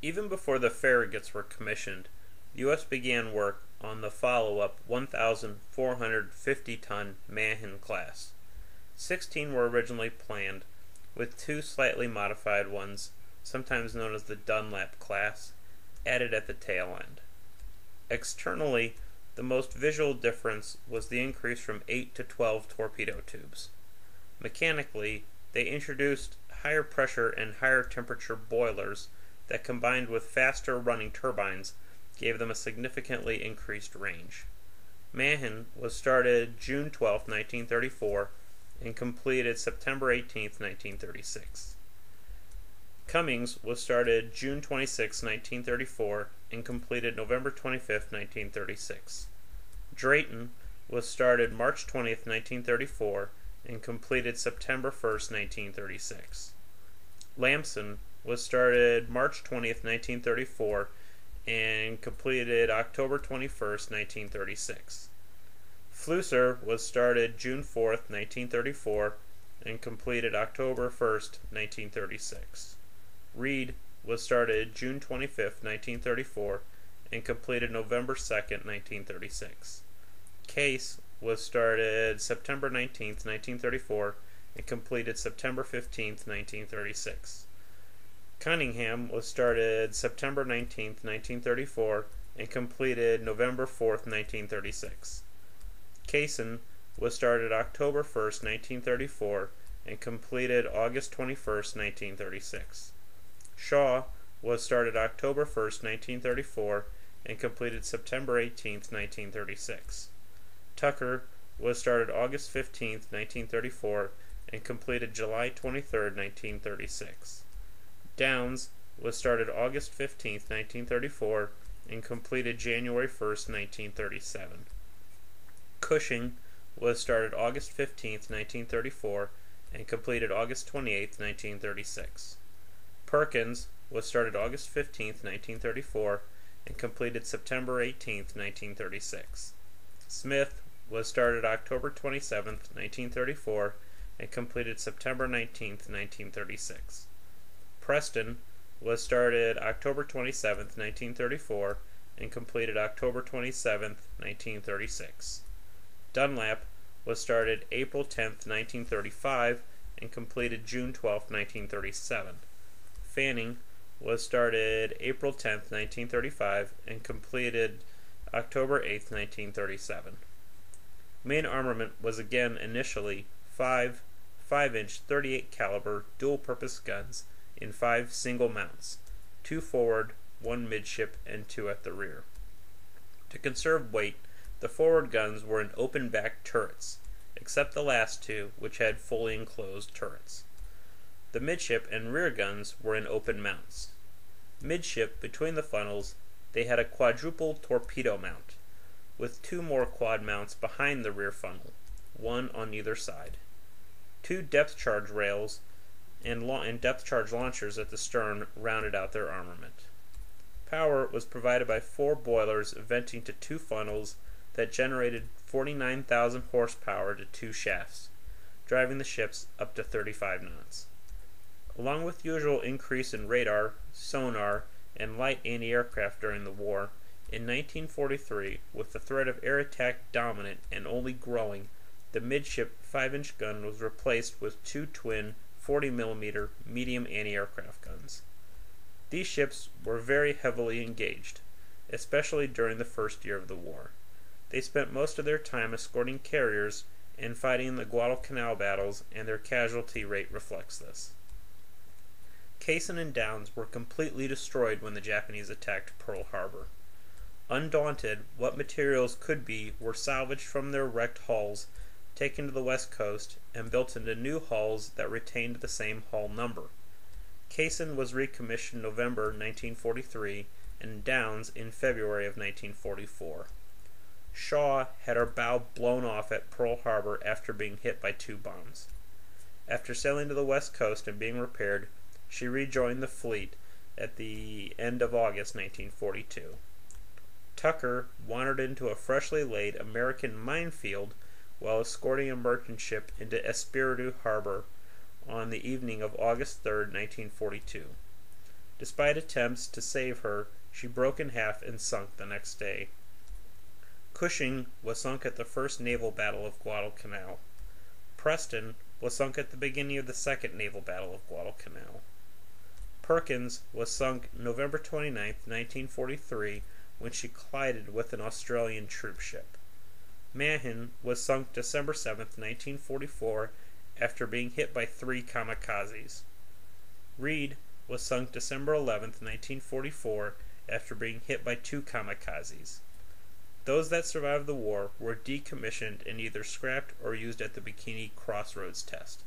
Even before the Farragut's were commissioned, the U.S. began work on the follow-up 1,450-ton Mahan Class. 16 were originally planned, with 2 slightly modified ones, sometimes known as the Dunlap class, added at the tail end. Externally, the most visual difference was the increase from 8 to 12 torpedo tubes. Mechanically, they introduced higher pressure and higher temperature boilers that, combined with faster running turbines, gave them a significantly increased range. Mahan was started June 12, 1934, and completed September 18, 1936. Cummings was started June 26, 1934, and completed November 25, 1936. Drayton was started March 20, 1934, and completed September 1, 1936. Lamson was started March 20, 1934, and completed October 21, 1936. Flusser was started June 4, 1934, and completed October 1, 1936. Reed was started June 25, 1934, and completed November 2, 1936. Case was started September 19, 1934, and completed September 15, 1936. Cunningham was started September 19, 1934, and completed November 4, 1936. Cason was started October 1, 1934, and completed August 21, 1936. Shaw was started October 1, 1934, and completed September 18, 1936. Tucker was started August 15, 1934, and completed July 23, 1936. Downs was started August 15, 1934, and completed January 1, 1937. Cushing was started August 15, 1934, and completed August 28, 1936. Perkins was started August 15, 1934, and completed September 18, 1936. Smith was started October 27, 1934, and completed September 19, 1936. Preston was started October 27, 1934, and completed October 27, 1936. Dunlap was started April 10, 1935, and completed June 12, 1937. Fanning was started April 10, 1935, and completed October 8, 1937. Main armament was again initially 5 5-inch 38 caliber dual-purpose guns in 5 single mounts, 2 forward, 1 midship, and 2 at the rear. To conserve weight, the forward guns were in open-back turrets, except the last 2, which had fully enclosed turrets. The midship and rear guns were in open mounts. Midship, between the funnels, they had a quadruple torpedo mount, with 2 more quad mounts behind the rear funnel, 1 on either side. 2 depth charge rails and depth charge launchers at the stern rounded out their armament. Power was provided by 4 boilers venting to 2 funnels that generated 49,000 horsepower to 2 shafts, driving the ships up to 35 knots. Along with usual increase in radar, sonar, and light anti-aircraft during the war, in 1943, with the threat of air attack dominant and only growing, the midship 5-inch gun was replaced with 2 twin 40mm medium anti-aircraft guns. These ships were very heavily engaged, especially during the first year of the war. They spent most of their time escorting carriers and fighting in the Guadalcanal battles, and their casualty rate reflects this. Cason and Downs were completely destroyed when the Japanese attacked Pearl Harbor. Undaunted, what materials could be were salvaged from their wrecked hulls, taken to the west coast, and built into new hulls that retained the same hull number. Cason was recommissioned November 1943, and Downs in February of 1944. Shaw had her bow blown off at Pearl Harbor after being hit by 2 bombs. After sailing to the west coast and being repaired, she rejoined the fleet at the end of August 1942. Tucker wandered into a freshly laid American minefield while escorting a merchant ship into Espiritu Harbor on the evening of August 3, 1942. Despite attempts to save her, she broke in half and sunk the next day. Cushing was sunk at the First Naval Battle of Guadalcanal. Preston was sunk at the beginning of the Second Naval Battle of Guadalcanal. Perkins was sunk November 29, 1943, when she collided with an Australian troopship. Mahan was sunk December 7, 1944, after being hit by 3 kamikazes. Reed was sunk December 11, 1944, after being hit by 2 kamikazes. Those that survived the war were decommissioned and either scrapped or used at the Bikini Crossroads test.